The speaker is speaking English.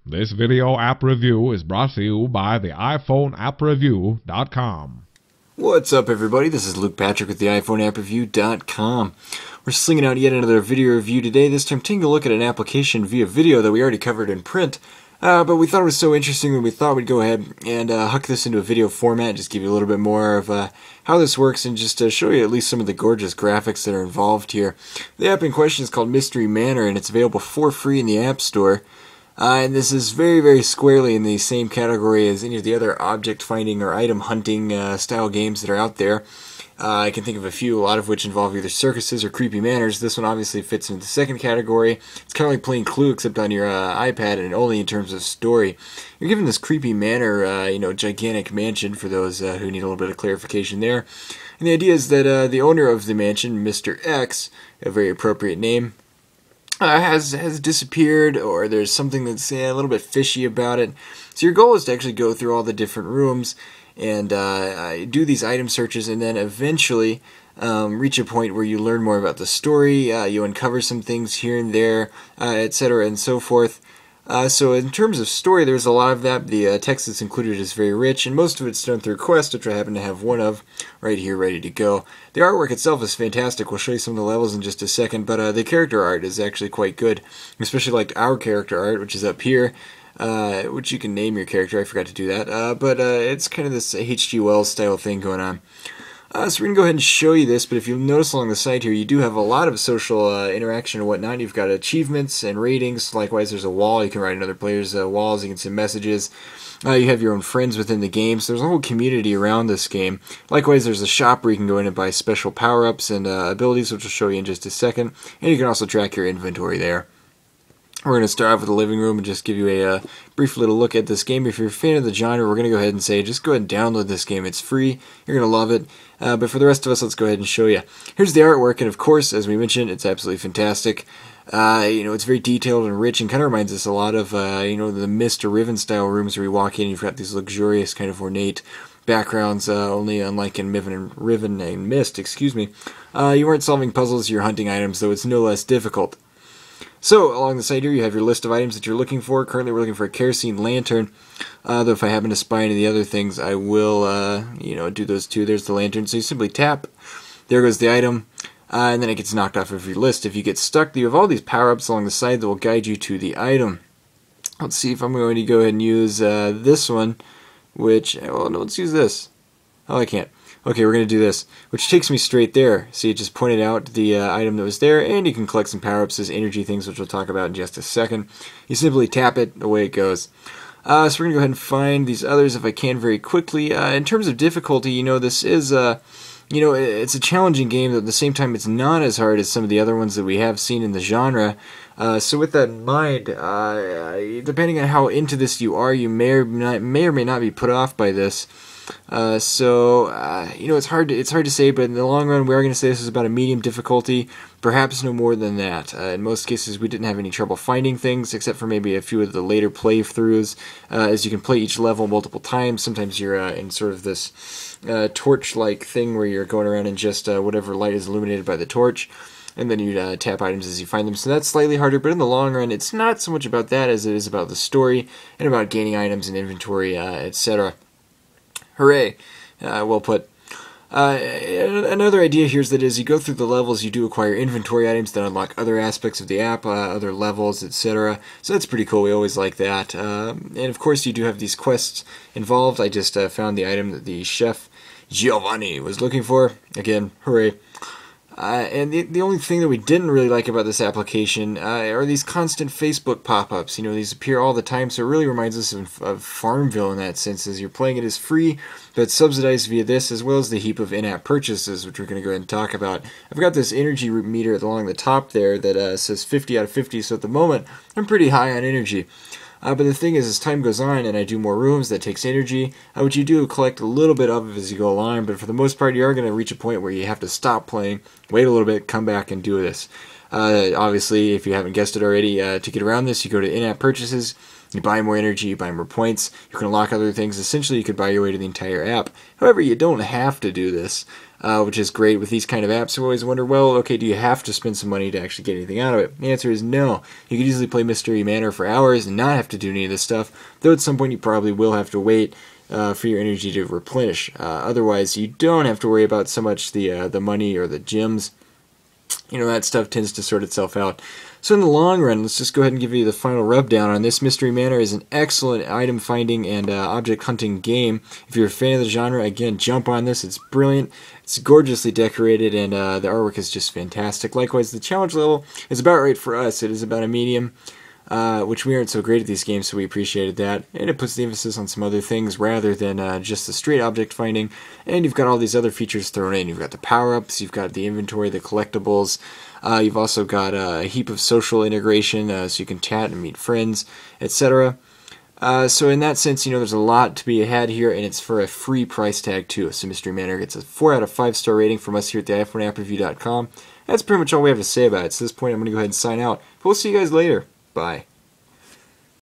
This video app review is brought to you by the iPhoneAppReview.com. What's up, everybody? This is Luke Patrick with the iPhoneAppReview.com. We're slinging out yet another video review today, this time taking a look at an application via video that we already covered in print. But we thought it was so interesting that we thought we'd go ahead and huck this into a video format, just give you a little bit more of how this works and just show you at least some of the gorgeous graphics that are involved here. The app in question is called Mystery Manor, and it's available for free in the App Store. And this is very, very squarely in the same category as any of the other object finding or item hunting style games that are out there. I can think of a few, a lot of which involve either circuses or creepy manors. This one obviously fits into the second category. It's kind of like playing Clue, except on your iPad, and only in terms of story. You're given this creepy manor, gigantic mansion, for those who need a little bit of clarification there. And the idea is that the owner of the mansion, Mr. X, a very appropriate name, has disappeared, or there's something that's a little bit fishy about it. So your goal is to actually go through all the different rooms and do these item searches, and then eventually reach a point where you learn more about the story, you uncover some things here and there, etc. and so forth. So in terms of story, there's a lot of that. The text that's included is very rich, and most of it's done through quests, which I happen to have one of right here ready to go. The artwork itself is fantastic. We'll show you some of the levels in just a second, but the character art is actually quite good, especially like our character art, which is up here, which you can name your character. I forgot to do that, but it's kind of this H.G. Wells style thing going on. So we're going to go ahead and show you this, but if you'll notice along the side here, you do have a lot of social interaction and whatnot. You've got achievements and ratings. Likewise, there's a wall. You can write on other players' walls. You can send messages. You have your own friends within the game, so there's a whole community around this game. Likewise, there's a shop where you can go in and buy special power-ups and abilities, which we'll show you in just a second. And you can also track your inventory there. We're going to start off with the living room and just give you a brief little look at this game. If you're a fan of the genre, we're going to go ahead and say, just go ahead and download this game. It's free. You're going to love it. But for the rest of us, let's go ahead and show you. Here's the artwork, and of course, as we mentioned, it's absolutely fantastic. It's very detailed and rich, and kind of reminds us a lot of, the Mist or Riven style rooms where you walk in, you've got these luxurious, kind of ornate backgrounds, only unlike in Riven and Mist, you weren't solving puzzles, you're hunting items, though it's no less difficult. So, along the side here, you have your list of items that you're looking for. Currently, we're looking for a kerosene lantern. Though if I happen to spy any of the other things, I will, do those too. There's the lantern. So you simply tap. There goes the item. And then it gets knocked off of your list. If you get stuck, you have all these power-ups along the side that will guide you to the item. Let's see if I'm going to go ahead and use this one, which, well, no, let's use this. Oh, I can't. Okay, we're going to do this, which takes me straight there. See, it just pointed out the item that was there, and you can collect some power-ups as energy things, which we'll talk about in just a second. You simply tap it, away it goes. So we're going to go ahead and find these others if I can very quickly. In terms of difficulty, this is, it's a challenging game, but at the same time it's not as hard as some of the other ones that we have seen in the genre. So with that in mind, depending on how into this you are, you may or may not be put off by this. It's hard to say, but in the long run, we are going to say this is about a medium difficulty, perhaps no more than that. In most cases, we didn't have any trouble finding things, except for maybe a few of the later playthroughs, as you can play each level multiple times. Sometimes you're in sort of this torch-like thing where you're going around in just whatever light is illuminated by the torch, and then you tap items as you find them. So that's slightly harder, but in the long run, it's not so much about that as it is about the story and about gaining items and inventory, etc. Hooray! Well put. Another idea here is that as you go through the levels, you do acquire inventory items that unlock other aspects of the app, other levels, etc. So that's pretty cool. We always like that. And of course, you do have these quests involved. I just found the item that the chef Giovanni was looking for. Again, hooray. And the only thing that we didn't really like about this application are these constant Facebook pop-ups. These appear all the time, so it really reminds us of Farmville in that sense, as you're playing it as free, but it's subsidized via this, as well as the heap of in-app purchases, which we're going to go ahead and talk about. I've got this energy meter along the top there that says 50 out of 50, so at the moment, I'm pretty high on energy. But the thing is, as time goes on and I do more rooms, that takes energy, which you do collect a little bit of as you go along, but for the most part, you are going to reach a point where you have to stop playing, wait a little bit, come back and do this. Obviously, if you haven't guessed it already, to get around this, you go to in-app purchases, you buy more energy, you buy more points, you can unlock other things. Essentially, you could buy your way to the entire app. However, you don't have to do this, which is great with these kind of apps. You always wonder, well, okay, do you have to spend some money to actually get anything out of it? The answer is no. You could easily play Mystery Manor for hours and not have to do any of this stuff, though at some point you probably will have to wait for your energy to replenish. Otherwise, you don't have to worry about so much the money or the gems. That stuff tends to sort itself out. So in the long run, let's just go ahead and give you the final rub down on this. Mystery Manor is an excellent item finding and object hunting game. If you're a fan of the genre, again, jump on this. It's brilliant. It's gorgeously decorated, and the artwork is just fantastic. Likewise, the challenge level is about right for us. It is about a medium, which we aren't so great at these games, so we appreciated that. And it puts the emphasis on some other things rather than just the straight object finding. And you've got all these other features thrown in. You've got the power-ups, you've got the inventory, the collectibles. You've also got a heap of social integration, so you can chat and meet friends, etc. So in that sense, there's a lot to be had here, and it's for a free price tag too. So Mystery Manor gets a 4 out of 5 star rating from us here at the iPhoneAppReview.com. That's pretty much all we have to say about it. So at this point, I'm going to go ahead and sign out. But we'll see you guys later. Bye.